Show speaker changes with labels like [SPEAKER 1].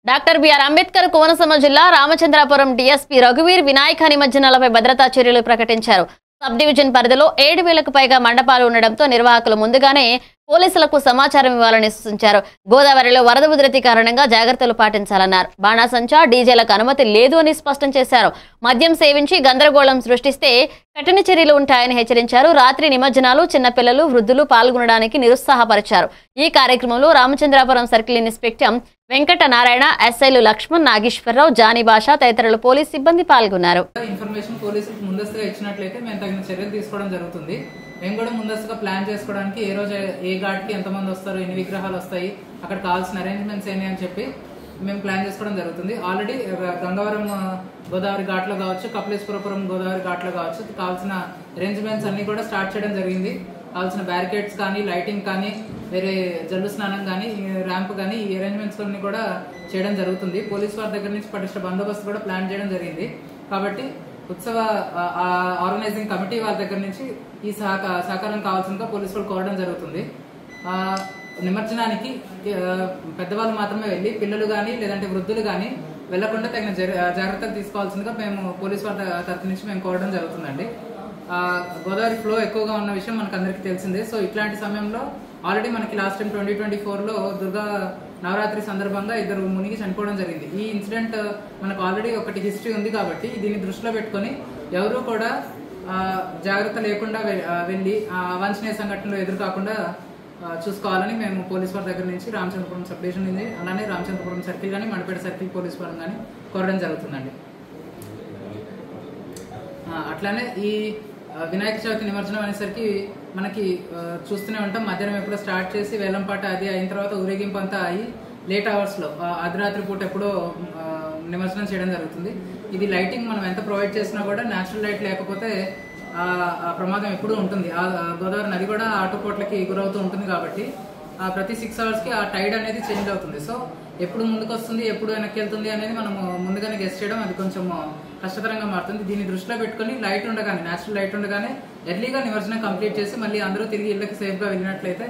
[SPEAKER 1] Doctor BR Ambedkar Konaseema జిల్లా Ramachandrapuram DSP రఘువీర్ Vinayaka నిమజ్జనాలపై భద్రతా చర్యలు ప్రకటించారు. సబ్ డివిజన్ పరిధిలో 7,000కు పైగా మండపాలు ఉండడంతో నిర్వాహకులు ముందుగానే పోలీసులకు సమాచారం ఇవ్వాలని సూచించారు. గోదావరిలో వరద ఉధృతి కారణంగా జాగ్రత్తలు పాటించాలన్నారు. బాణాసంచా, డీజేలకు అనుమతి లేదు అని స్పష్టం చేశారు. మద్యం సేవించి గందరగోళం సృష్టిస్తే కఠిన చర్యలు ఉంటాయని హెచ్చరించారు. రాత్రి నిమజ్జనాలు చిన్నపిల్లలు, వృద్ధులు పాల్గొనడానికి నిరుత్సాహపరిచారు. ఈ కార్యక్రమంలో రామచంద్రాపురం సర్కిల్ ఇన్స్పెక్టర్ వెంకట నారాయణ, ఎస్ఐలు లక్ష్మణ్, నాగేశ్వరరావు, జానీ భాష తదితరులు పోలీసు సిబ్బంది పాల్గొన్నారు.
[SPEAKER 2] ఇన్ఫర్మేషన్ పోలీసులకు ముందస్తుగా ఇచ్చినట్లయితే మేము తగిన చర్యలు తీసుకోవడం జరుగుతుంది. మేము కూడా ముందస్తుగా ప్లాన్ చేసుకోవడానికి ఏ రోజు ఏ ఘాట్కి ఎంతమంది వస్తారు, ఎన్ని విగ్రహాలు వస్తాయి, అక్కడ కావాల్సిన అరేంజ్మెంట్స్ ఏంటి అని చెప్పి మేము ప్లాన్ చేసుకోవడం జరుగుతుంది. ఆల్రెడీ గంగవరం గోదావరి ఘాట్లో కావచ్చు, కపిలేశ్వరపురం గోదావరి ఘాట్లో కావచ్చు, కావాల్సిన అరేంజ్మెంట్స్ అన్ని కూడా స్టార్ట్ చేయడం జరిగింది. కావాల్సిన బ్యారికేడ్స్ కానీ, లైటింగ్ కానీ, వేరే జల్లు స్నానం కానీ, ర్యాంప్ కానీ, ఈ అరేంజ్మెంట్స్ అన్ని కూడా చేయడం జరుగుతుంది. పోలీస్ వారి దగ్గర నుంచి పటిష్ట బందోబస్తు కూడా ప్లాన్ చేయడం జరిగింది. కాబట్టి ఉత్సవ ఆర్గనైజింగ్ కమిటీ వారి దగ్గర నుంచి ఈ సహకారం కావాల్సిందిగా పోలీసు వాళ్ళు కోరడం జరుగుతుంది. నిమజ్జనానికి పెద్దవాళ్ళు మాత్రమే వెళ్ళి పిల్లలు కానీ లేదంటే వృద్ధులు కానీ వెళ్లకుండా తగిన జాగ్రత్తలు తీసుకోవాల్సిందిగా మేము పోలీసు వారి తరఫు నుంచి మేము కోరడం జరుగుతుందండి. గోదావరి ఫ్లో ఎక్కువగా ఉన్న విషయం మనకు అందరికీ తెలిసిందే. సో ఇట్లాంటి సమయంలో ఆల్రెడీ మనకి లాస్ట్ టైం 2024లో దుర్గా నవరాత్రి సందర్భంగా 2 మునిగి చనిపోవడం జరిగింది. ఈ ఇన్సిడెంట్ మనకు ఆల్రెడీ ఒకటి హిస్టరీ ఉంది కాబట్టి దీన్ని దృష్టిలో పెట్టుకుని ఎవరూ కూడా జాగ్రత్త లేకుండా వెళ్ళి అవాంఛనీయ సంఘటనలు ఎదురుకాకుండా చూసుకోవాలని మేము పోలీస్ వారి దగ్గర నుంచి రామచంద్రపురం సబ్ డివిజన్ నుంచి అలానే రామచంద్రపురం సర్కిల్ కానీ మండపేట సర్కిల్ పోలీస్ వారిని కానీ కోరడం జరుగుతుందండి. అట్లానే ఈ వినాయక చవితి నిమజ్జనం అనేసరికి మనకి చూస్తూనే ఉంటాం. మధ్యాహ్నం ఎప్పుడో స్టార్ట్ చేసి వేలంపాట అది అయిన తర్వాత ఊరేగింపు అంతా అయ్యి లేట్ అవర్స్లో అర్ధరాత్రి పూట ఎప్పుడో నిమజ్జనం చేయడం జరుగుతుంది. ఇది లైటింగ్ మనం ఎంత ప్రొవైడ్ చేసినా కూడా న్యాచురల్ లైట్ లేకపోతే ఆ ప్రమాదం ఎప్పుడూ ఉంటుంది. గోదావరి నది కూడా ఆటుపోట్లకి గురవుతూ ఉంటుంది కాబట్టి ప్రతి 6 అవర్స్కి ఆ టైడ్ అనేది చేంజ్ అవుతుంది. సో ఎప్పుడు ముందుకు వస్తుంది, ఎప్పుడు వెనక్కి వెళ్తుంది అనేది మనము ముందుగానే గెస్ చేయడం అది కొంచెం కష్టతరంగా మారుతుంది. దీన్ని దృష్టిలో పెట్టుకుని లైట్ ఉండగానే, న్యాచురల్ లైట్ ఉండగానే ఎర్లీగా నిమజ్జనం కంప్లీట్ చేసి మళ్ళీ అందరూ తిరిగి ఇళ్ళకి సేఫ్గా వెళ్ళినట్లయితే